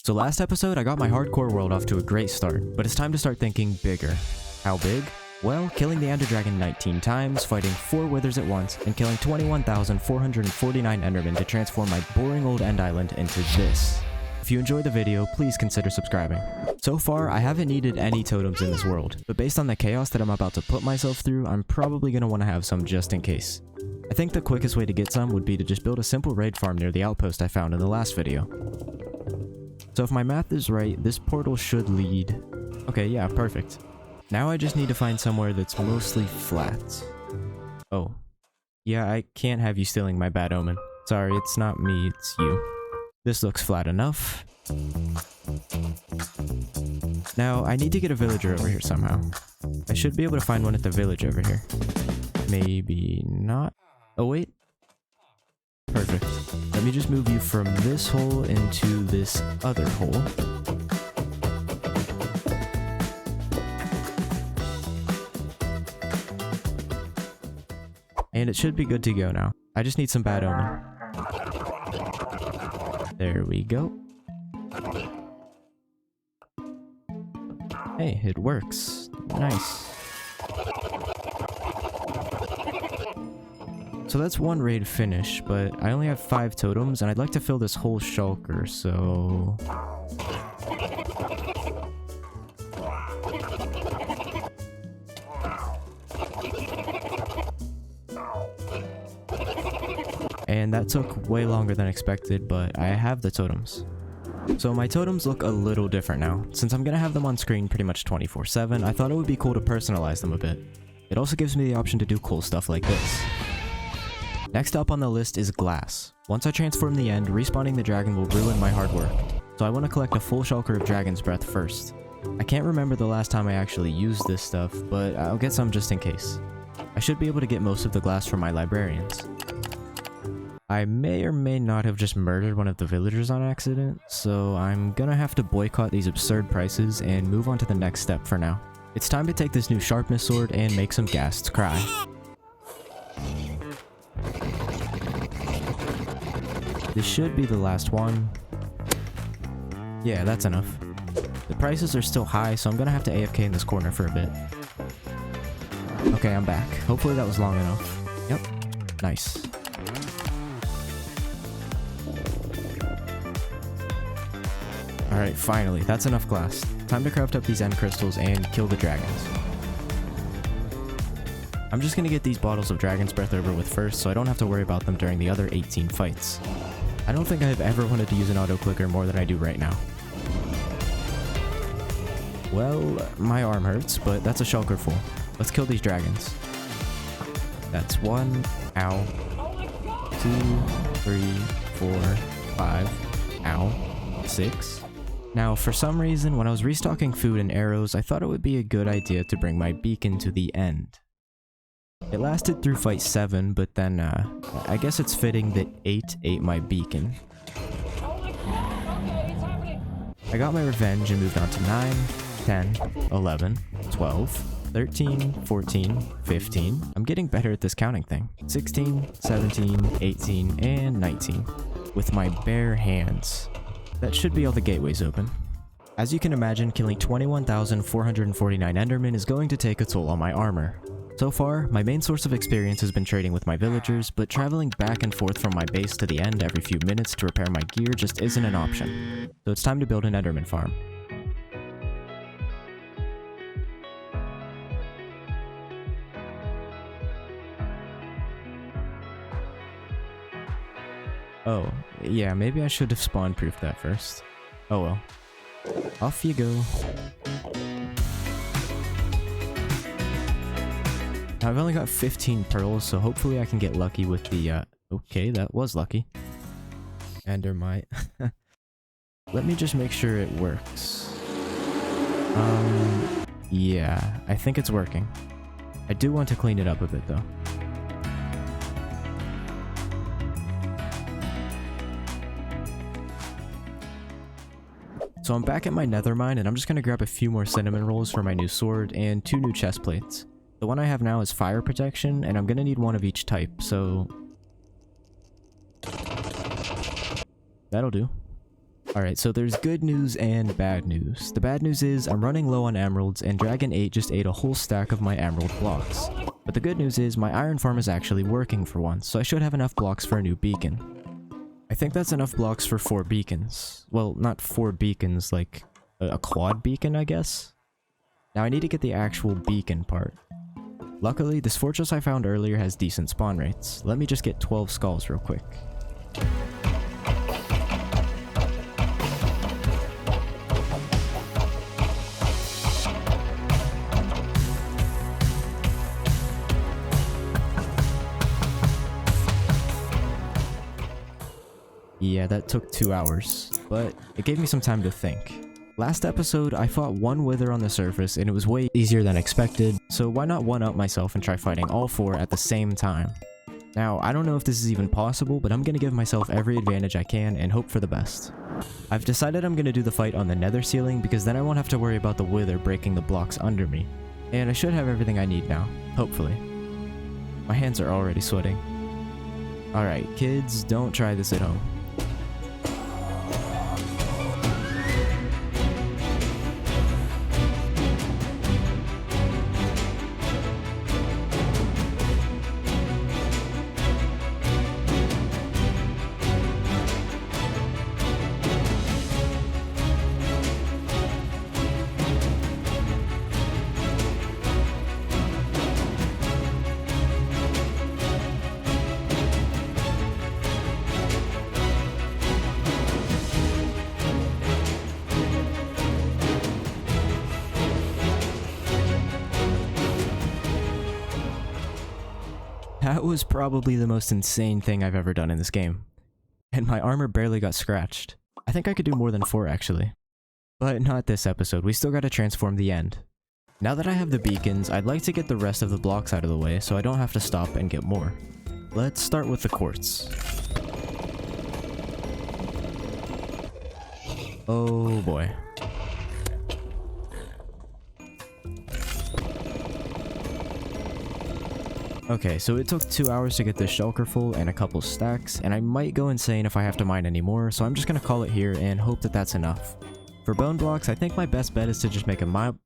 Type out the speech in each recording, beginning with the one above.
So last episode, I got my hardcore world off to a great start, but it's time to start thinking bigger. How big? Well, killing the Ender Dragon 19 times, fighting 4 withers at once, and killing 21,449 endermen to transform my boring old end island into this. If you enjoyed the video, please consider subscribing. So far, I haven't needed any totems in this world, but based on the chaos that I'm about to put myself through, I'm probably going to want to have some just in case. I think the quickest way to get some would be to just build a simple raid farm near the outpost I found in the last video. So if my math is right, this portal should lead... Okay, yeah, perfect. Now I just need to find somewhere that's mostly flat. Oh. Yeah, I can't have you stealing my bad omen. Sorry, it's not me, it's you. This looks flat enough. Now, I need to get a villager over here somehow. I should be able to find one at the village over here. Maybe not. Oh, wait. Perfect. Let me just move you from this hole into this other hole. And it should be good to go now. I just need some bad omen. There we go. Hey, it works. Nice. So that's one raid finish, but I only have 5 totems, and I'd like to fill this whole shulker, so... And that took way longer than expected, but I have the totems. So my totems look a little different now. Since I'm gonna have them on screen pretty much 24/7, I thought it would be cool to personalize them a bit. It also gives me the option to do cool stuff like this. Next up on the list is glass. Once I transform the end, respawning the dragon will ruin my hard work. So I want to collect a full shulker of dragon's breath first. I can't remember the last time I actually used this stuff, but I'll get some just in case. I should be able to get most of the glass from my librarians. I may or may not have just murdered one of the villagers on accident, so I'm gonna have to boycott these absurd prices and move on to the next step for now. It's time to take this new sharpness sword and make some ghasts cry. This should be the last one. Yeah, that's enough. The prices are still high, so I'm gonna have to AFK in this corner for a bit. Okay, I'm back. Hopefully that was long enough. Yep. Nice. Alright, finally. That's enough glass. Time to craft up these end crystals and kill the dragons. I'm just gonna get these bottles of dragon's breath over with first, so I don't have to worry about them during the other 18 fights. I don't think I've ever wanted to use an auto clicker more than I do right now. Well, my arm hurts, but that's a shulker full. Let's kill these dragons. That's 1. Ow. 2, 3, 4, 5. Ow. 6. Now, for some reason, when I was restocking food and arrows, I thought it would be a good idea to bring my beacon to the end. It lasted through fight 7, but then, I guess it's fitting that 8 ate my beacon. I got my revenge and moved on to 9, 10, 11, 12, 13, 14, 15. I'm getting better at this counting thing. 16, 17, 18, and 19. With my bare hands. That should be all the gateways open. As you can imagine, killing 21,449 endermen is going to take a toll on my armor. So far, my main source of experience has been trading with my villagers, but traveling back and forth from my base to the end every few minutes to repair my gear just isn't an option. So it's time to build an enderman farm. Oh, yeah, maybe I should have spawn-proofed that first. Oh well. Off you go. I've only got 15 pearls, so hopefully I can get lucky with the, okay, that was lucky. Endermite. Let me just make sure it works. Yeah, I think it's working. I do want to clean it up a bit, though. So I'm back at my nether mine, and I'm just gonna grab a few more cinnamon rolls for my new sword and 2 new chest plates. The one I have now is fire protection, and I'm gonna need one of each type, so... that'll do. Alright, so there's good news and bad news. The bad news is I'm running low on emeralds and Dragon 8 just ate a whole stack of my emerald blocks. But the good news is my iron farm is actually working for once, so I should have enough blocks for a new beacon. I think that's enough blocks for 4 beacons. Well, not 4 beacons, like a quad beacon, I guess? Now I need to get the actual beacon part. Luckily, this fortress I found earlier has decent spawn rates. Let me just get 12 skulls real quick. Yeah, that took 2 hours, but it gave me some time to think. Last episode, I fought one wither on the surface and it was way easier than expected, so why not one-up myself and try fighting all 4 at the same time? Now, I don't know if this is even possible, but I'm gonna give myself every advantage I can and hope for the best. I've decided I'm gonna do the fight on the nether ceiling because then I won't have to worry about the wither breaking the blocks under me. And I should have everything I need now, hopefully. My hands are already sweating. Alright, kids, don't try this at home. That was probably the most insane thing I've ever done in this game. And my armor barely got scratched. I think I could do more than 4 actually. But not this episode, we still gotta transform the end. Now that I have the beacons, I'd like to get the rest of the blocks out of the way so I don't have to stop and get more. Let's start with the quartz. Oh boy. Okay, so it took 2 hours to get this shulker full and a couple stacks, and I might go insane if I have to mine any more, so I'm just gonna call it here and hope that that's enough. For bone blocks, I think my best bet is to just make a mob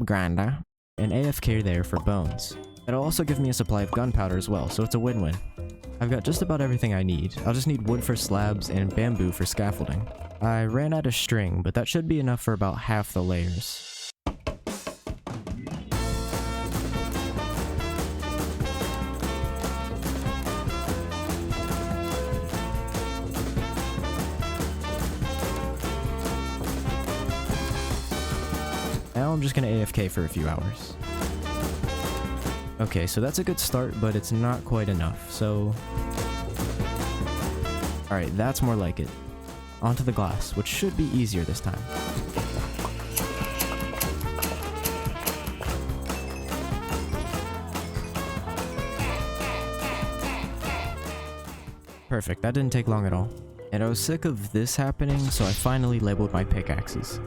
grinder and AFK there for bones. It'll also give me a supply of gunpowder as well, so it's a win-win. I've got just about everything I need. I'll just need wood for slabs and bamboo for scaffolding. I ran out of string, but that should be enough for about half the layers. Now I'm just gonna AFK for a few hours. Okay, so that's a good start, but it's not quite enough, so... Alright, that's more like it. Onto the glass, which should be easier this time. Perfect, that didn't take long at all. And I was sick of this happening, so I finally labeled my pickaxes.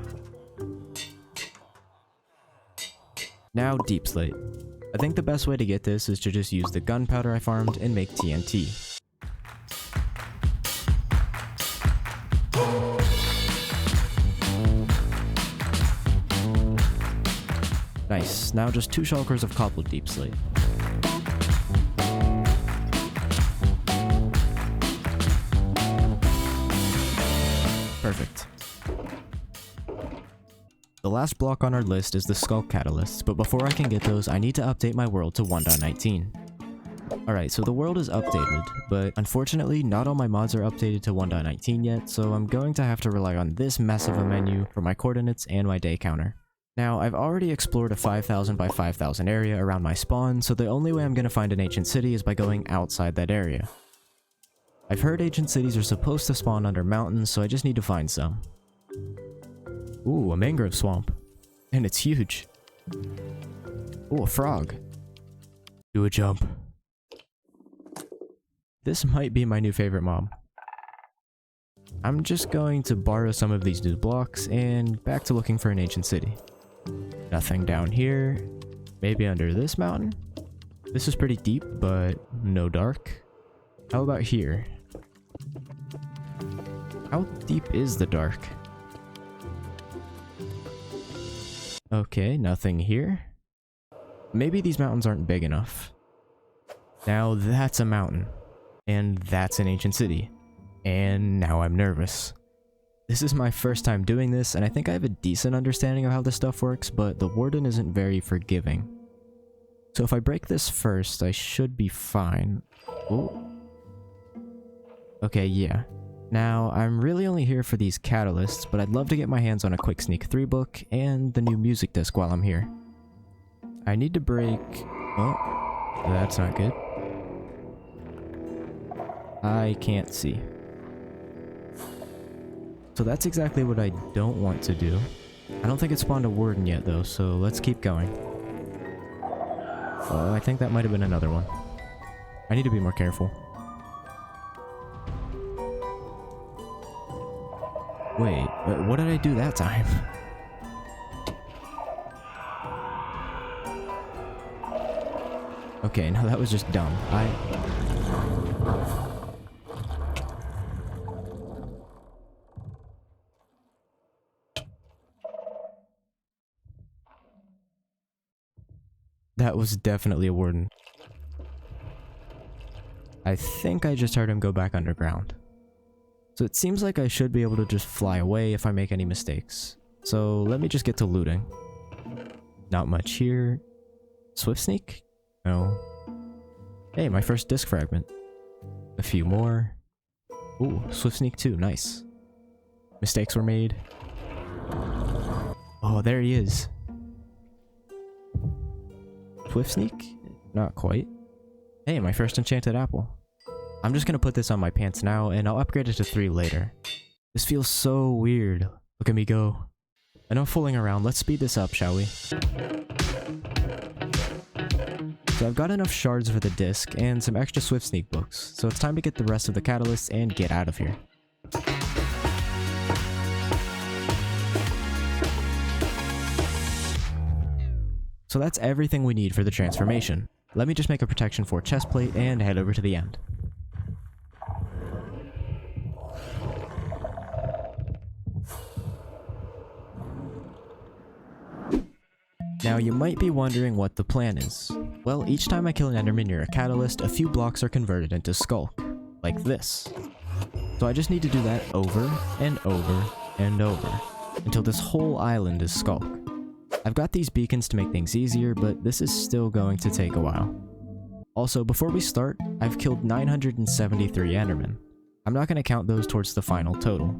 Now, deep slate. I think the best way to get this is to just use the gunpowder I farmed and make TNT. Nice, now just 2 shulkers of cobbled deep slate. Perfect. The last block on our list is the Skulk Catalyst, but before I can get those, I need to update my world to 1.19. Alright, so the world is updated, but unfortunately not all my mods are updated to 1.19 yet, so I'm going to have to rely on this mess of a menu for my coordinates and my day counter. Now, I've already explored a 5,000 by 5,000 area around my spawn, so the only way I'm going to find an ancient city is by going outside that area. I've heard ancient cities are supposed to spawn under mountains, so I just need to find some. Ooh, a mangrove swamp. And it's huge. Ooh, a frog. Do a jump. This might be my new favorite mob. I'm just going to borrow some of these new blocks and back to looking for an ancient city. Nothing down here. Maybe under this mountain? This is pretty deep, but no dark. How about here? How deep is the dark? Okay, nothing here. Maybe these mountains aren't big enough. Now that's a mountain. And that's an ancient city. And now I'm nervous. This is my first time doing this, and I think I have a decent understanding of how this stuff works, but the warden isn't very forgiving. So if I break this first, I should be fine. Oh. Okay, yeah. Now, I'm really only here for these catalysts, but I'd love to get my hands on a quick Sneak 3 book and the new music disc while I'm here. I need to break... Oh, that's not good. I can't see. So that's exactly what I don't want to do. I don't think it spawned a warden yet though, so let's keep going. Oh, I think that might have been another one. I need to be more careful. Wait, what did I do that time? Okay, no, that was just dumb. That was definitely a warden. I think I just heard him go back underground. So it seems like I should be able to just fly away if I make any mistakes. So let me just get to looting. Not much here. Swift sneak? No. Hey, my first disc fragment. A few more. Ooh, swift sneak too, nice. Mistakes were made. Oh, there he is. Swift sneak? Not quite. Hey, my first enchanted apple. I'm just gonna put this on my pants now, and I'll upgrade it to 3 later. This feels so weird. Look at me go. Enough fooling around, let's speed this up, shall we? So I've got enough shards for the disc, and some extra swift sneak books, so it's time to get the rest of the catalysts and get out of here. So that's everything we need for the transformation. Let me just make a protection 4 chest plate and head over to the end. Now you might be wondering what the plan is. Well, each time I kill an enderman near a catalyst, a few blocks are converted into skulk, like this. So I just need to do that over and over and over, until this whole island is skulk. I've got these beacons to make things easier, but this is still going to take a while. Also, before we start, I've killed 973 endermen. I'm not going to count those towards the final total.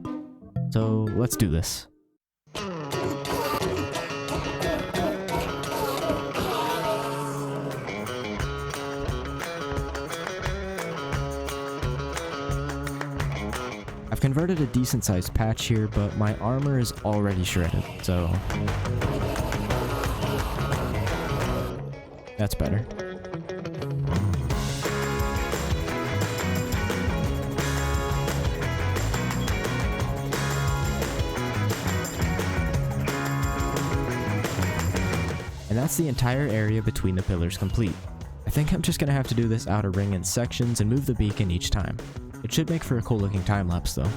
So let's do this. I've converted a decent sized patch here, but my armor is already shredded, so... That's better. And that's the entire area between the pillars complete. I think I'm just gonna have to do this outer ring in sections and move the beacon each time. It should make for a cool looking time lapse though.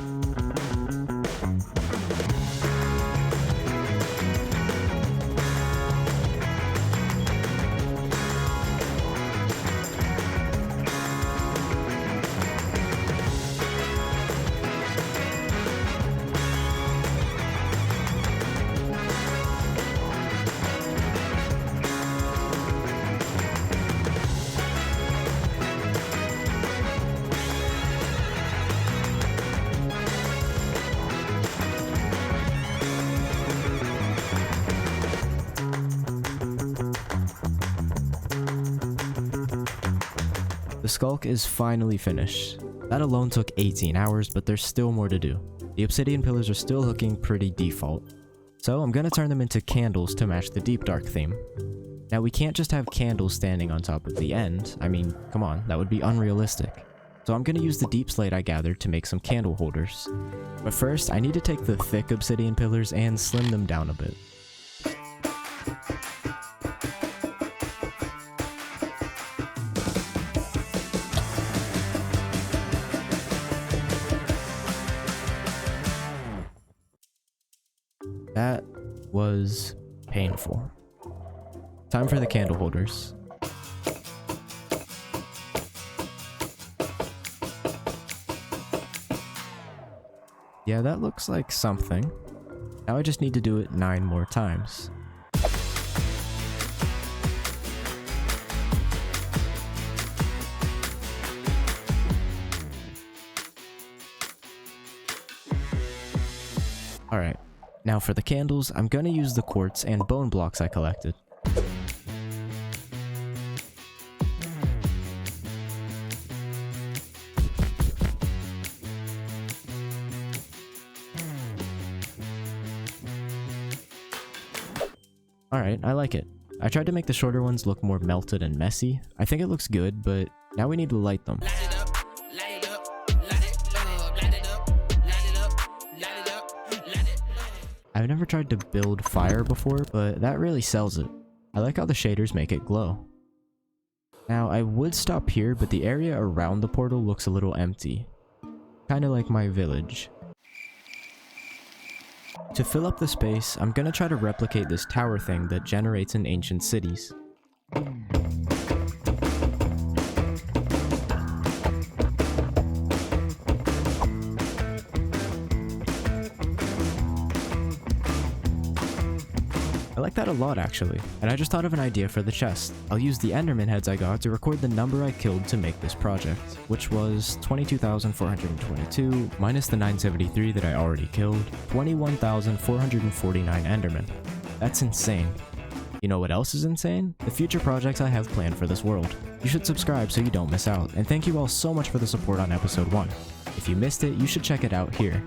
The skulk is finally finished. That alone took 18 hours, but there's still more to do. The obsidian pillars are still looking pretty default. So I'm gonna turn them into candles to match the deep dark theme. Now we can't just have candles standing on top of the end. I mean, come on, that would be unrealistic. So I'm gonna use the deep slate I gathered to make some candle holders. But first, I need to take the thick obsidian pillars and slim them down a bit. That was painful. Time for the candle holders. Yeah, that looks like something. Now I just need to do it 9 more times. Alright, now for the candles, I'm gonna use the quartz and bone blocks I collected. Alright, I like it. I tried to make the shorter ones look more melted and messy. I think it looks good, but now we need to light them. I've never tried to build fire before, but that really sells it. I like how the shaders make it glow. Now, I would stop here, but the area around the portal looks a little empty. Kinda like my village. To fill up the space, I'm gonna try to replicate this tower thing that generates in ancient cities. I like that a lot actually, and I just thought of an idea for the chest. I'll use the enderman heads I got to record the number I killed to make this project, which was 22,422 minus the 973 that I already killed, 21,449 endermen. That's insane. You know what else is insane? The future projects I have planned for this world. You should subscribe so you don't miss out, and thank you all so much for the support on episode 1. If you missed it, you should check it out here.